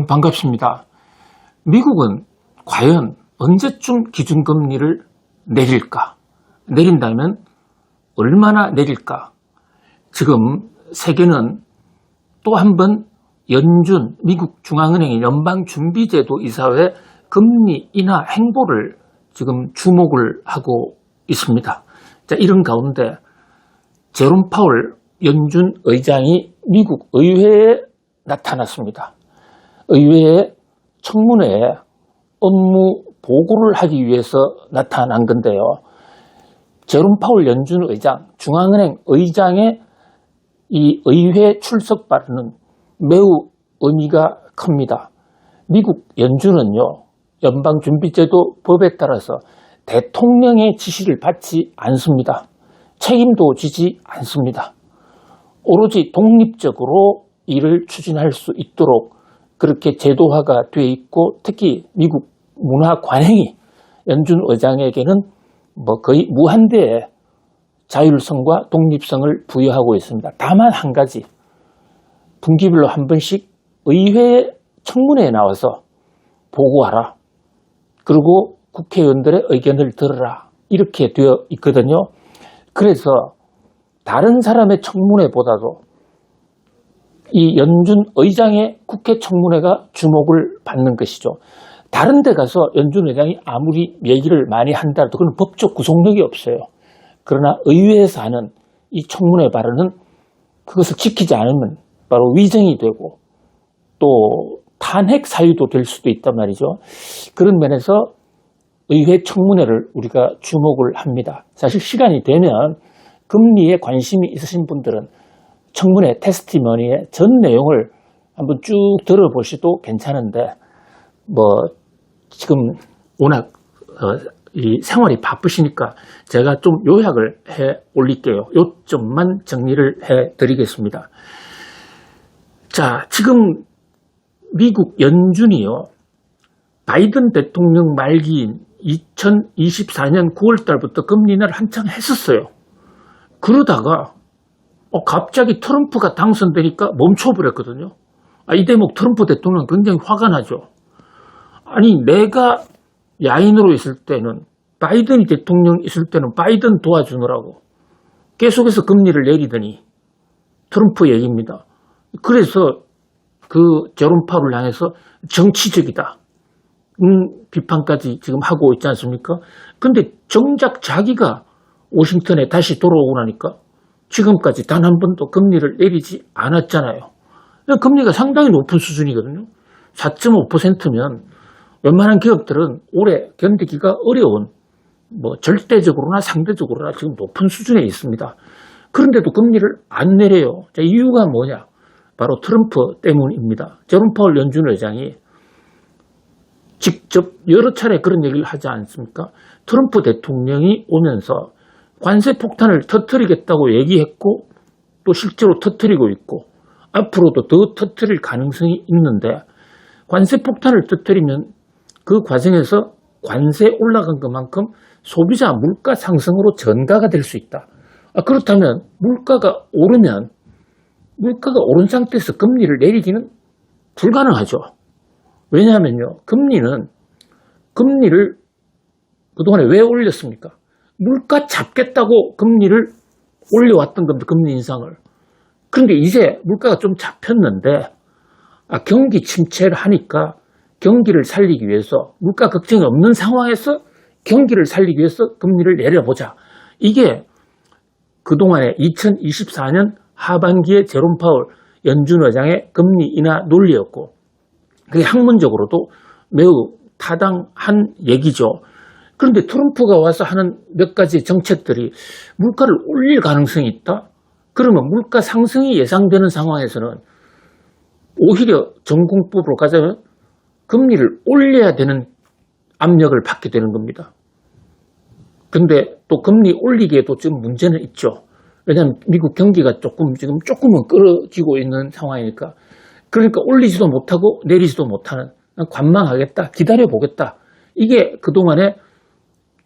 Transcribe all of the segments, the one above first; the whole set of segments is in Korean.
반갑습니다. 미국은 과연 언제쯤 기준금리를 내릴까? 내린다면 얼마나 내릴까? 지금 세계는 또 한 번 연준, 미국 중앙은행의 연방준비제도 이사회 금리 인하 행보를 지금 주목을 하고 있습니다. 자, 이런 가운데 제롬 파월 연준 의장이 미국 의회에 나타났습니다. 의회의 청문회에 업무 보고를 하기 위해서 나타난 건데요. 제롬 파월 연준 의장, 중앙은행 의장의 이 의회 출석 발언은 매우 의미가 큽니다. 미국 연준은요, 연방준비제도 법에 따라서 대통령의 지시를 받지 않습니다. 책임도 지지 않습니다. 오로지 독립적으로 일을 추진할 수 있도록 그렇게 제도화가 되어 있고, 특히 미국 문화관행이 연준 의장에게는 거의 무한대의 자율성과 독립성을 부여하고 있습니다. 다만 한 가지, 분기별로 한 번씩 의회 청문회에 나와서 보고하라. 그리고 국회의원들의 의견을 들어라. 이렇게 되어 있거든요. 그래서 다른 사람의 청문회보다도 이 연준 의장의 국회 청문회가 주목을 받는 것이죠. 다른 데 가서 연준 의장이 아무리 얘기를 많이 한다도 그건 법적 구속력이 없어요. 그러나 의회에서 하는 이 청문회 발언은 그것을 지키지 않으면 바로 위증이 되고 또 탄핵 사유도 될 수도 있단 말이죠. 그런 면에서 의회 청문회를 우리가 주목을 합니다. 사실 시간이 되면 금리에 관심이 있으신 분들은 청문회 테스티머니의 전 내용을 한번 쭉 들어보셔도 괜찮은데, 지금 워낙 이 생활이 바쁘시니까 제가 좀 요약을 해 올릴게요. 요점만 정리를 해 드리겠습니다. 자, 지금 미국 연준이요, 바이든 대통령 말기인 2024년 9월 달부터 금리 인하를 한창 했었어요. 그러다가 갑자기 트럼프가 당선되니까 멈춰버렸거든요. 이 대목 트럼프 대통령은 굉장히 화가 나죠. 아니, 내가 야인으로 있을 때는, 바이든이 대통령 있을 때는 바이든 도와주느라고 계속해서 금리를 내리더니 트럼프 얘기입니다. 그래서 그 제롬 파월을 향해서 정치적이다, 비판까지 지금 하고 있지 않습니까? 근데 정작 자기가 워싱턴에 다시 돌아오고 나니까 지금까지 단 한 번도 금리를 내리지 않았잖아요. 금리가 상당히 높은 수준이거든요. 4.5%면 웬만한 기업들은 올해 견디기가 어려운, 절대적으로나 상대적으로나 지금 높은 수준에 있습니다. 그런데도 금리를 안 내려요. 자, 이유가 뭐냐? 바로 트럼프 때문입니다. 제롬 파월 연준 의장이 직접 여러 차례 그런 얘기를 하지 않습니까? 트럼프 대통령이 오면서 관세 폭탄을 터뜨리겠다고 얘기했고, 또 실제로 터뜨리고 있고, 앞으로도 더 터뜨릴 가능성이 있는데, 관세 폭탄을 터뜨리면 그 과정에서 관세 올라간 것만큼 소비자 물가 상승으로 전가가 될 수 있다. 그렇다면 물가가 오르면, 물가가 오른 상태에서 금리를 내리기는 불가능하죠. 왜냐하면요, 금리를 그동안에 왜 올렸습니까? 물가 잡겠다고 금리를 올려왔던 겁니다. 금리 인상을. 그런데 이제 물가가 좀 잡혔는데, 경기 침체를 하니까 경기를 살리기 위해서, 물가 걱정이 없는 상황에서 경기를 살리기 위해서 금리를 내려보자. 이게 그동안에 2024년 하반기에 제롬 파월 연준 의장의 금리 인하 논리였고, 그게 학문적으로도 매우 타당한 얘기죠. 그런데 트럼프가 와서 하는 몇 가지 정책들이 물가를 올릴 가능성이 있다? 그러면 물가 상승이 예상되는 상황에서는 오히려 전공법으로 가자면 금리를 올려야 되는 압력을 받게 되는 겁니다. 근데 또 금리 올리기에도 지금 문제는 있죠. 왜냐하면 미국 경기가 조금은 끌어지고 있는 상황이니까. 그러니까 올리지도 못하고 내리지도 못하는, 관망하겠다, 기다려보겠다. 이게 그동안에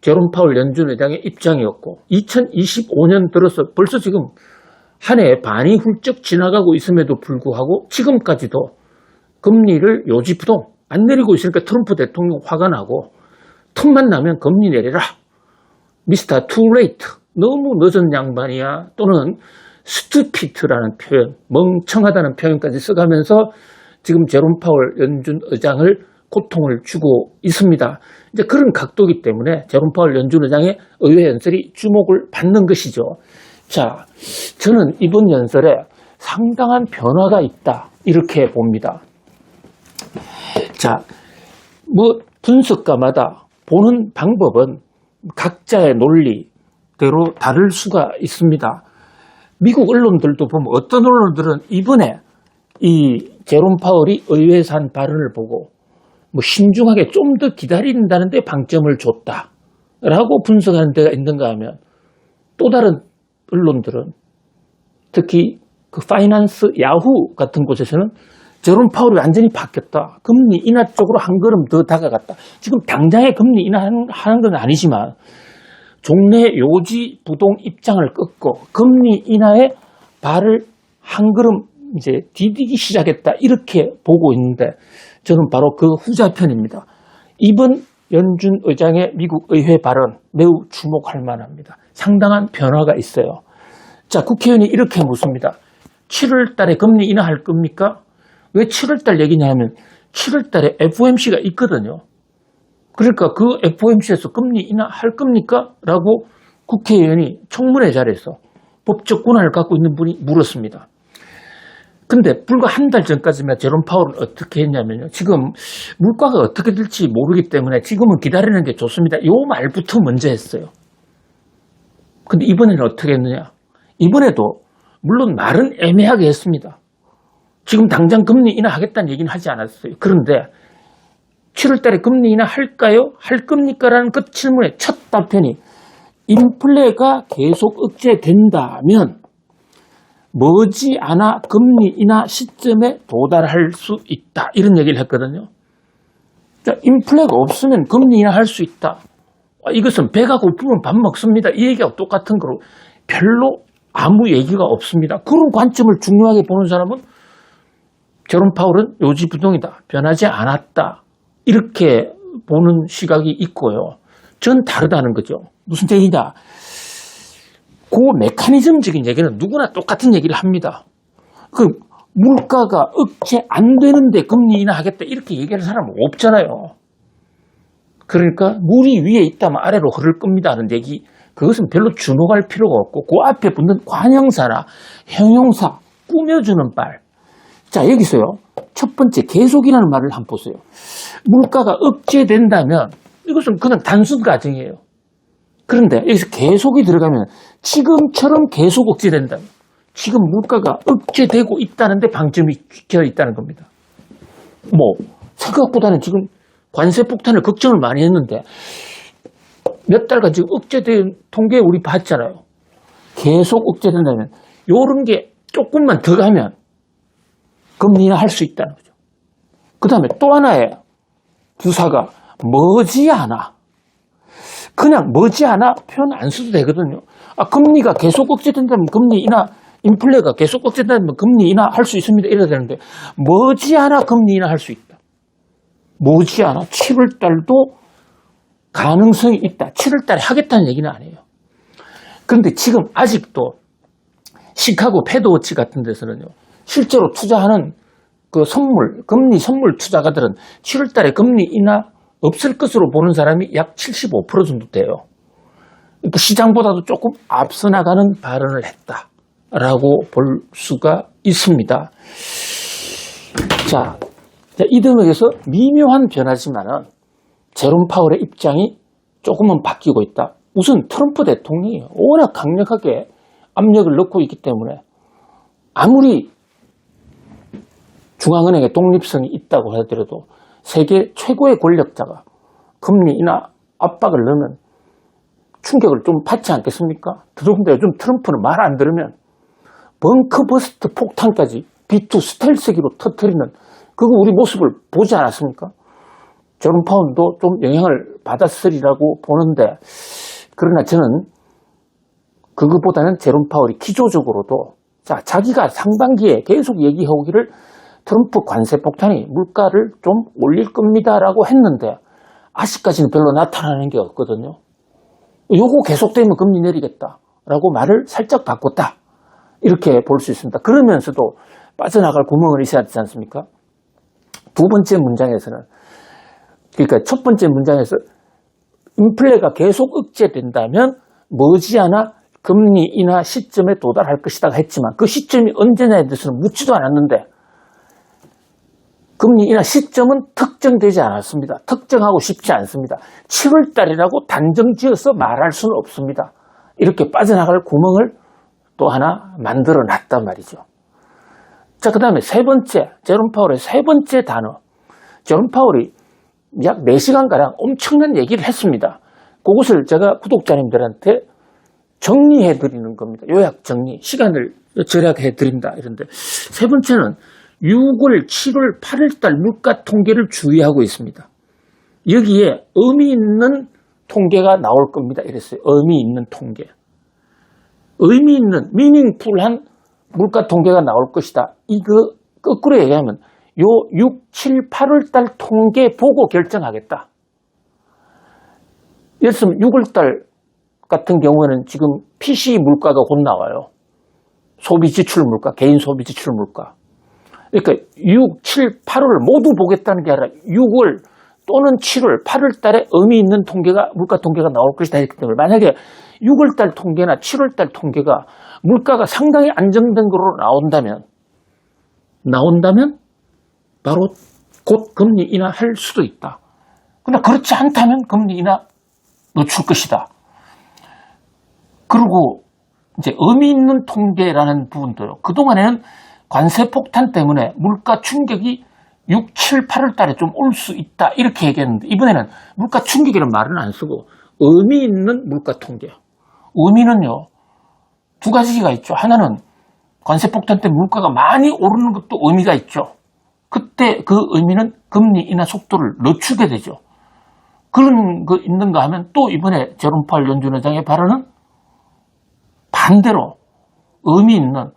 제롬 파월 연준 의장의 입장이었고, 2025년 들어서 벌써 지금 한 해 반이 훌쩍 지나가고 있음에도 불구하고 지금까지도 금리를 요지부동 안 내리고 있으니까 트럼프 대통령 화가 나고 틈만 나면 금리 내려라. 미스터 투 레이트. 너무 늦은 양반이야. 또는 스투피트라는 표현, 멍청하다는 표현까지 써가면서 지금 제롬 파월 연준 의장을 고통을 주고 있습니다. 이제 그런 각도이기 때문에 제롬 파월 연준 의장의 의회 연설이 주목을 받는 것이죠. 자, 저는 이번 연설에 상당한 변화가 있다. 이렇게 봅니다. 자, 분석가마다 보는 방법은 각자의 논리대로 다를 수가 있습니다. 미국 언론들도 보면 어떤 언론들은 이번에 이 제롬 파월이 의회에서 한 발언을 보고 신중하게 좀 더 기다린다는데 방점을 줬다라고 분석하는 데가 있는가 하면 또 다른 언론들은 특히 그 파이낸스 야후 같은 곳에서는 제롬 파월이 완전히 바뀌었다. 금리 인하 쪽으로 한 걸음 더 다가갔다. 지금 당장에 금리 인하하는 건 아니지만 종래 요지 부동 입장을 끊고 금리 인하에 발을 한 걸음 이제 디디기 시작했다. 이렇게 보고 있는데 저는 바로 그 후자편입니다. 이번 연준 의장의 미국 의회 발언 매우 주목할 만합니다. 상당한 변화가 있어요. 자, 국회의원이 이렇게 묻습니다. 7월 달에 금리 인하할 겁니까? 왜 7월 달 얘기냐면 7월 달에 FOMC가 있거든요. 그러니까 그 FOMC에서 금리 인하할 겁니까? 라고 국회의원이 청문회 자리에서 법적 권한을 갖고 있는 분이 물었습니다. 근데 불과 한 달 전까지만 제롬 파월은 어떻게 했냐면요. 지금 물가가 어떻게 될지 모르기 때문에 지금은 기다리는 게 좋습니다. 요 말부터 먼저 했어요. 근데 이번에는 어떻게 했느냐. 이번에도 물론 말은 애매하게 했습니다. 지금 당장 금리 인하하겠다는 얘기는 하지 않았어요. 그런데 7월 달에 금리 인하 할까요? 할 겁니까? 라는 그 질문의 첫 답변이 인플레가 계속 억제된다면 머지않아 금리 인하 시점에 도달할 수 있다. 이런 얘기를 했거든요. 자, 인플레가 없으면 금리 인하 할 수 있다. 이것은 배가 고프면 밥 먹습니다. 이 얘기하고 똑같은 거로 별로 아무 얘기가 없습니다. 그런 관점을 중요하게 보는 사람은 제롬 파월은 요지부동이다. 변하지 않았다. 이렇게 보는 시각이 있고요. 전 다르다는 거죠. 무슨 얘기냐. 그 메커니즘적인 얘기는 누구나 똑같은 얘기를 합니다. 그 물가가 억제 안 되는데 금리 인하하겠다 이렇게 얘기하는 사람은 없잖아요. 그러니까 물이 위에 있다면 아래로 흐를 겁니다 하는 얘기, 그것은 별로 주목할 필요가 없고 그 앞에 붙는 관형사나 형용사 꾸며주는 말. 자, 여기서요. 첫 번째 계속이라는 말을 한번 보세요. 물가가 억제된다면 이것은 그냥 단순 가정이에요. 그런데 여기서 계속이 들어가면 지금처럼 계속 억제된다면 지금 물가가 억제되고 있다는데 방점이 찍혀 있다는 겁니다. 생각보다는 지금 관세 폭탄을 걱정을 많이 했는데 몇 달간 지금 억제된 통계 우리 봤잖아요. 계속 억제된다면 이런 게 조금만 더 가면 금리 인하할 수 있다는 거죠. 그 다음에 또 하나의 주사가 머지않아. 그냥 머지않아 표현 안 써도 되거든요. 금리가 계속 억제된다면 금리 인하, 인플레가 계속 억제된다면 금리 인하 할 수 있습니다. 이래야 되는데 머지않아 금리 인하 할 수 있다. 머지않아 7월 달도 가능성이 있다. 7월 달에 하겠다는 얘기는 아니에요. 그런데 지금 아직도 시카고 패드워치 같은 데서는요. 실제로 투자하는 그 금리 선물 투자가들은 7월 달에 금리 인하 없을 것으로 보는 사람이 약 75% 정도 돼요. 그러니까 시장보다도 조금 앞서 나가는 발언을 했다라고 볼 수가 있습니다. 자, 이 대목에서 미묘한 변화지만은 제롬 파월의 입장이 조금은 바뀌고 있다. 우선 트럼프 대통령이 워낙 강력하게 압력을 넣고 있기 때문에 아무리 중앙은행의 독립성이 있다고 하더라도 세계 최고의 권력자가 금리 인하 압박을 넣으면 충격을 좀 받지 않겠습니까? 더더군다나 요즘 트럼프는 말 안 들으면 벙커버스트 폭탄까지 B2 스텔스기로 터뜨리는 그거 우리 모습을 보지 않았습니까? 제롬 파월도 좀 영향을 받았으리라고 보는데, 그러나 저는 그것보다는 제롬 파월이 기조적으로도 자기가 상반기에 계속 얘기하기를 트럼프 관세 폭탄이 물가를 좀 올릴 겁니다라고 했는데 아직까지는 별로 나타나는 게 없거든요. 요거 계속되면 금리 내리겠다라고 말을 살짝 바꿨다. 이렇게 볼 수 있습니다. 그러면서도 빠져나갈 구멍은 있어야 되지 않습니까? 두 번째 문장에서는, 그러니까 첫 번째 문장에서 인플레가 계속 억제된다면 머지않아 금리 인하 시점에 도달할 것이다 했지만 그 시점이 언제냐에 대해서는 묻지도 않았는데 금리 인하 시점은 특정되지 않았습니다. 특정하고 싶지 않습니다. 7월 달이라고 단정 지어서 말할 수는 없습니다. 이렇게 빠져나갈 구멍을 또 하나 만들어 놨단 말이죠. 자, 그 다음에 세 번째, 제롬 파월의 세 번째 단어. 제롬 파월이 약 4시간가량 엄청난 얘기를 했습니다. 그것을 제가 구독자님들한테 정리해 드리는 겁니다. 요약 정리, 시간을 절약해 드린다 이런데, 세 번째는 6월, 7월, 8월 달 물가 통계를 주의하고 있습니다. 여기에 의미 있는 통계가 나올 겁니다. 이랬어요. 의미 있는 통계. 의미 있는, 미닝풀한 물가 통계가 나올 것이다. 이거 거꾸로 얘기하면 요 6, 7, 8월 달 통계 보고 결정하겠다. 예를 들면 6월 달 같은 경우에는 지금 PC 물가가 곧 나와요. 소비 지출 물가, 개인 소비 지출 물가. 그러니까 6, 7, 8월 모두 보겠다는 게 아니라 6월 또는 7월, 8월 달에 의미 있는 통계가, 물가 통계가 나올 것이다 했기 때문에 만약에 6월 달 통계나 7월 달 통계가 물가가 상당히 안정된 거로 나온다면 바로 곧 금리 인하할 수도 있다. 그러나 그렇지 않다면 금리 인하 늦출 것이다. 그리고 이제 의미 있는 통계라는 부분도요. 그동안에는 관세 폭탄 때문에 물가 충격이 6, 7, 8월 달에 좀 올 수 있다 이렇게 얘기했는데 이번에는 물가 충격이라는 말은 안 쓰고 의미 있는 물가 통계. 의미는요. 두 가지가 있죠. 하나는 관세 폭탄 때문에 물가가 많이 오르는 것도 의미가 있죠. 그때 그 의미는 금리 인하 속도를 늦추게 되죠. 그런 거 있는가 하면 또 이번에 제롬 파월 연준 의장의 발언은 반대로 의미 있는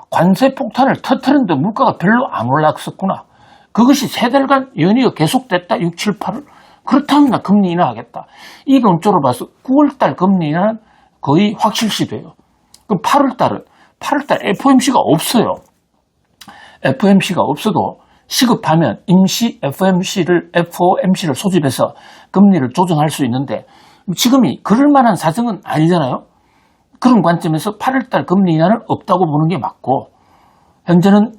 관세 폭탄을 터뜨렸는데 물가가 별로 안 올랐었구나. 그것이 세 달간 연이어 계속됐다. 6, 7, 8월. 그렇다면 나 금리 인하하겠다. 이 논조로 봐서 9월달 금리 인하는 거의 확실시돼요. 그럼 8월달 FOMC가 없어요. FOMC가 없어도 시급하면 임시 FOMC를 소집해서 금리를 조정할 수 있는데 지금이 그럴 만한 사정은 아니잖아요. 그런 관점에서 8월달 금리 인하는 없다고 보는 게 맞고 현재는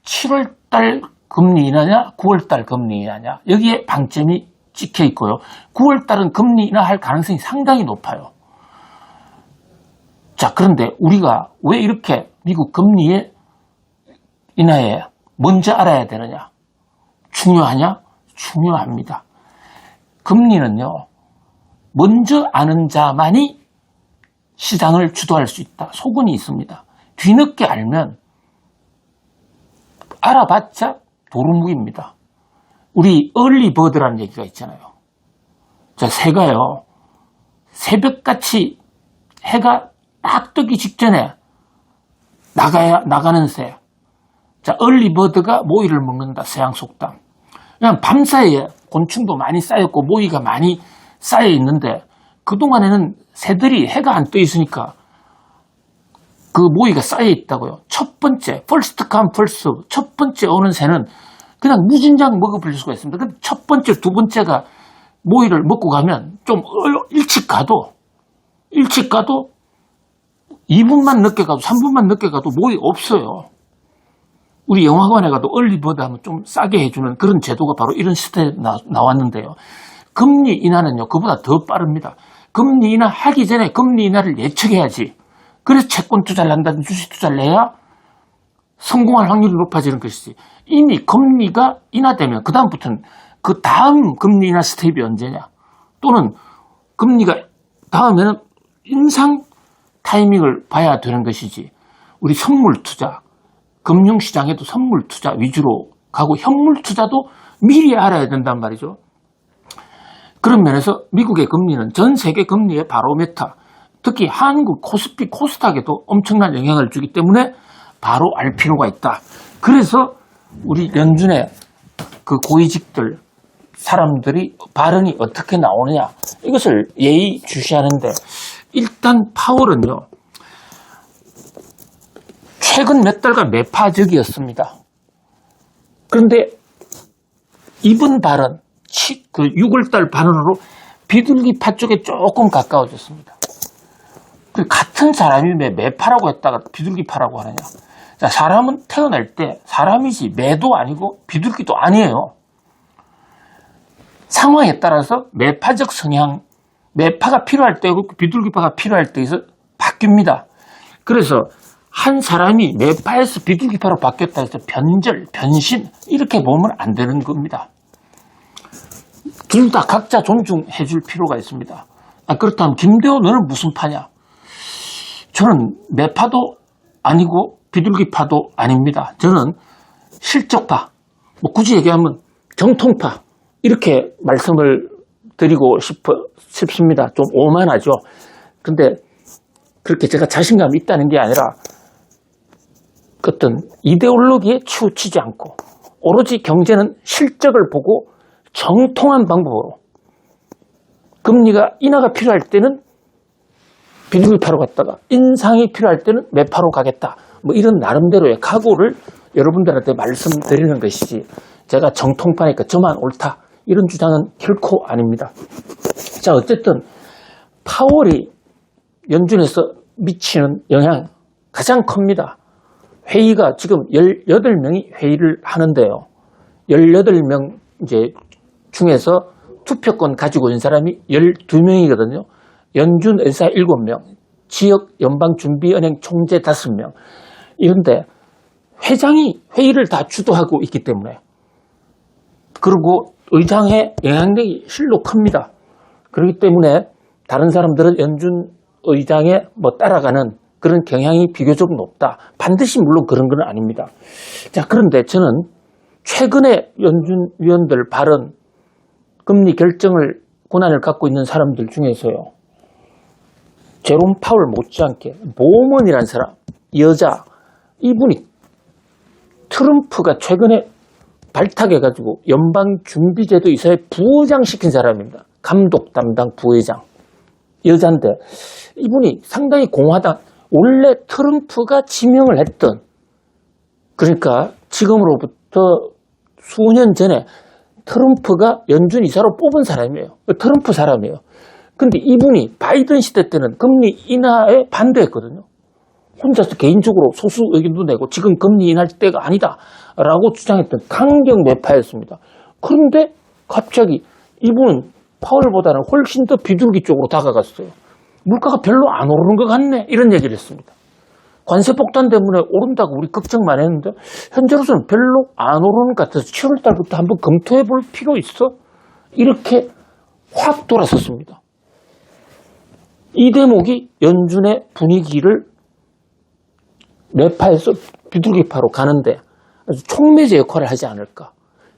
7월달 금리 인하냐 9월달 금리 인하냐 여기에 방점이 찍혀 있고요. 9월달은 금리 인하할 가능성이 상당히 높아요. 자, 그런데 우리가 왜 이렇게 미국 금리 인하에 먼저 알아야 되느냐? 중요하냐? 중요합니다. 금리는요, 먼저 아는 자만이 시장을 주도할 수 있다. 소근이 있습니다. 뒤늦게 알면 알아봤자 도루묵입니다. 우리 얼리버드라는 얘기가 있잖아요. 자, 새가요, 새벽같이 해가 딱 뜨기 직전에 나가는 새. 자, 얼리버드가 모이를 먹는다. 서양속담. 그냥 밤사이에 곤충도 많이 쌓였고 모이가 많이 쌓여 있는데 그동안에는 새들이 해가 안 떠 있으니까 그 모이가 쌓여 있다고요. 첫 번째, first come first, 첫 번째 오는 새는 그냥 무진장 먹어버릴 수가 있습니다. 근데 첫 번째, 두 번째가 모이를 먹고 가면 좀 일찍 가도 2분만 늦게 가도 3분만 늦게 가도 모이 없어요. 우리 영화관에 가도 얼리버드 하면 좀 싸게 해주는 그런 제도가 바로 이런 시대에 나왔는데요. 금리 인하는요, 그보다 더 빠릅니다. 금리 인하 하기 전에 금리 인하를 예측해야지. 그래서 채권 투자를 한다든지 주식 투자를 해야 성공할 확률이 높아지는 것이지. 이미 금리가 인하되면 그다음부터는 그 다음 금리 인하 스텝이 언제냐. 또는 금리가 다음에는 인상 타이밍을 봐야 되는 것이지. 우리 선물 투자, 금융시장에도 선물 투자 위주로 가고 현물 투자도 미리 알아야 된단 말이죠. 그런 면에서 미국의 금리는 전 세계 금리의 바로메타, 특히 한국 코스피, 코스닥에도 엄청난 영향을 주기 때문에 바로 알 필요가 있다. 그래서 우리 연준의 그 고위직들 사람들이 발언이 어떻게 나오느냐 이것을 예의주시하는데 일단 파월은요 최근 몇 달간 매파적이었습니다. 그런데 이번 발언 그 6월달 발언으로 비둘기파 쪽에 조금 가까워졌습니다. 같은 사람이 왜 매파라고 했다가 비둘기파라고 하느냐. 자, 사람은 태어날 때 사람이지 매도 아니고 비둘기도 아니에요. 상황에 따라서 매파적 성향, 매파가 필요할 때고 비둘기파가 필요할 때에서 바뀝니다. 그래서 한 사람이 매파에서 비둘기파로 바뀌었다 해서 변절, 변신 이렇게 보면 안 되는 겁니다. 둘 다 각자 존중해 줄 필요가 있습니다. 그렇다면 김대호 너는 무슨 파냐? 저는 매파도 아니고 비둘기파도 아닙니다. 저는 실적파, 굳이 얘기하면 정통파 이렇게 말씀을 드리고 싶습니다. 좀 오만하죠. 근데 그렇게 제가 자신감이 있다는 게 아니라 어떤 이데올로기에 치우치지 않고 오로지 경제는 실적을 보고 정통한 방법으로 금리가 인하가 필요할 때는 비둘기파로 갔다가 인상이 필요할 때는 매파로 가겠다. 뭐 이런 나름대로의 각오를 여러분들한테 말씀드리는 것이지 제가 정통파니까 저만 옳다. 이런 주장은 결코 아닙니다. 자, 어쨌든 파월이 연준에서 미치는 영향 가장 큽니다. 회의가 지금 18명이 회의를 하는데요. 18명 이제 중에서 투표권 가지고 있는 사람이 12명이거든요. 연준 의사 7명, 지역 연방준비은행 총재 5명. 이런데 회장이 회의를 다 주도하고 있기 때문에 그리고 의장의 영향력이 실로 큽니다. 그렇기 때문에 다른 사람들은 연준 의장에 따라가는 그런 경향이 비교적 높다. 반드시 물론 그런 건 아닙니다. 자, 그런데 저는 최근에 연준 위원들 발언, 금리 결정을 권한을 갖고 있는 사람들 중에서요. 제롬 파월 못지않게 모먼이라는 사람, 여자, 이분이 트럼프가 최근에 발탁해가지고 연방준비제도 이사회 부의장시킨 사람입니다. 감독 담당 부의장. 여자인데 이분이 상당히 공화당, 원래 트럼프가 지명을 했던, 그러니까 지금으로부터 수년 전에 트럼프가 연준 이사로 뽑은 사람이에요. 트럼프 사람이에요. 근데 이분이 바이든 시대 때는 금리 인하에 반대했거든요. 혼자서 개인적으로 소수 의견도 내고 지금 금리 인하할 때가 아니다 라고 주장했던 강경 매파였습니다. 그런데 갑자기 이분은 파월보다는 훨씬 더 비둘기 쪽으로 다가갔어요. 물가가 별로 안 오르는 것 같네 이런 얘기를 했습니다. 관세 폭탄 때문에 오른다고 우리 걱정 많이 했는데 현재로서는 별로 안 오르는 것 같아서 7월 달부터 한번 검토해 볼 필요 있어? 이렇게 확 돌아섰습니다. 이 대목이 연준의 분위기를 매파에서 비둘기파로 가는데 아주 촉매제 역할을 하지 않을까.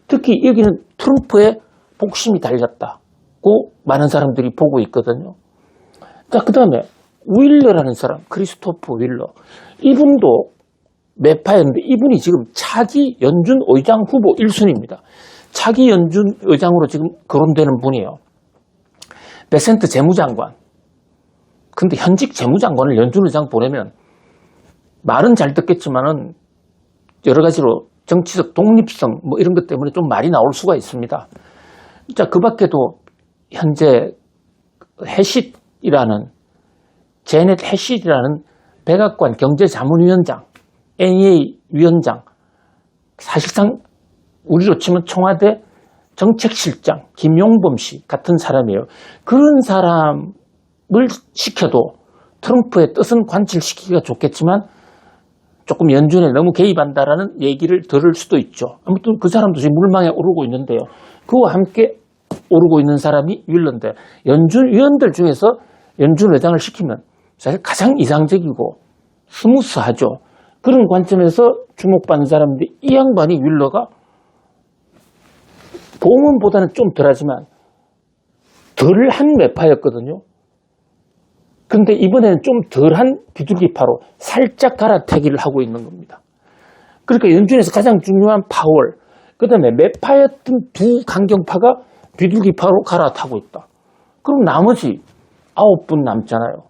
특히 여기는 트럼프의 복심이 달렸다고 많은 사람들이 보고 있거든요. 자, 그 다음에 윌러라는 사람, 크리스토프 윌러. 이분도 매파였는데 이분이 지금 차기 연준 의장 후보 1순위입니다. 차기 연준 의장으로 지금 거론되는 분이에요. 베센트 재무장관. 근데 현직 재무장관을 연준 의장 보내면 말은 잘 듣겠지만은 여러 가지로 정치적 독립성 이런 것 때문에 좀 말이 나올 수가 있습니다. 자, 그 밖에도 현재 제넷 해싯이라는 백악관 경제자문위원장, NEA 위원장, 사실상 우리로 치면 청와대 정책실장 김용범 씨 같은 사람이에요. 그런 사람을 시켜도 트럼프의 뜻은 관철시키기가 좋겠지만 조금 연준에 너무 개입한다라는 얘기를 들을 수도 있죠. 아무튼 그 사람도 지금 물망에 오르고 있는데요. 그와 함께 오르고 있는 사람이 윌러인데 연준 위원들 중에서 연준 의장을 시키면 사실 가장 이상적이고 스무스하죠. 그런 관점에서 주목받는 사람인데 이 양반이 윌러가 보험보다는 좀 덜하지만 덜한 매파였거든요. 근데 이번에는 좀 덜한 비둘기파로 살짝 갈아타기를 하고 있는 겁니다. 그러니까 연준에서 가장 중요한 파월, 그 다음에 매파였던 두 강경파가 비둘기파로 갈아타고 있다. 그럼 나머지 9분 남잖아요.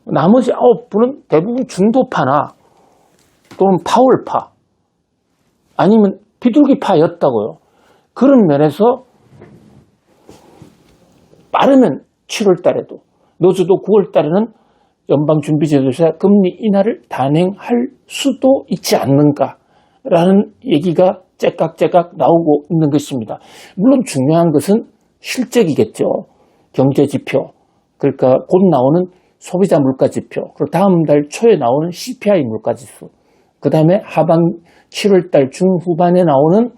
나머지 9분은 대부분 중도파나 또는 파월파 아니면 비둘기파였다고요. 그런 면에서 빠르면 7월 달에도 늦어도 9월 달에는 연방준비제도에서 금리 인하를 단행할 수도 있지 않는가라는 얘기가 째깍째깍 나오고 있는 것입니다. 물론 중요한 것은 실적이겠죠. 경제지표, 그러니까 곧 나오는 소비자 물가지표, 그리고 다음 달 초에 나오는 CPI 물가지수, 그 다음에 하반 7월 달 중후반에 나오는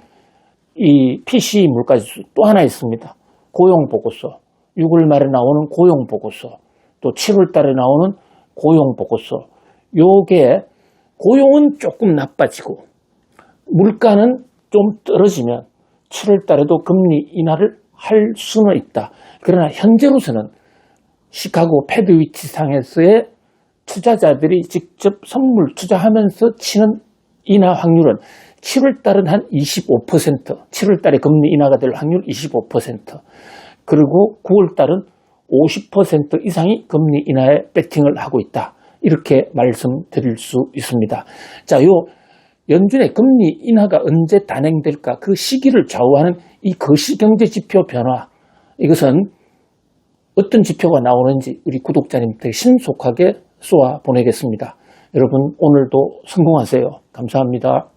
이 PCE 물가지수 또 하나 있습니다. 고용보고서, 6월 말에 나오는 고용보고서, 또 7월 달에 나오는 고용보고서. 요게 고용은 조금 나빠지고 물가는 좀 떨어지면 7월 달에도 금리 인하를 할 수는 있다. 그러나 현재로서는 시카고 패드 위치상에서의 투자자들이 직접 선물 투자하면서 치는 인하 확률은 7월 달은 한 25%, 7월 달에 금리 인하가 될 확률 25%, 그리고 9월 달은 50% 이상이 금리 인하에 배팅을 하고 있다. 이렇게 말씀드릴 수 있습니다. 자, 요 연준의 금리 인하가 언제 단행될까 그 시기를 좌우하는 이 거시경제지표 변화, 이것은 어떤 지표가 나오는지 우리 구독자님들 신속하게 쏘아 보내겠습니다. 여러분 오늘도 성공하세요. 감사합니다.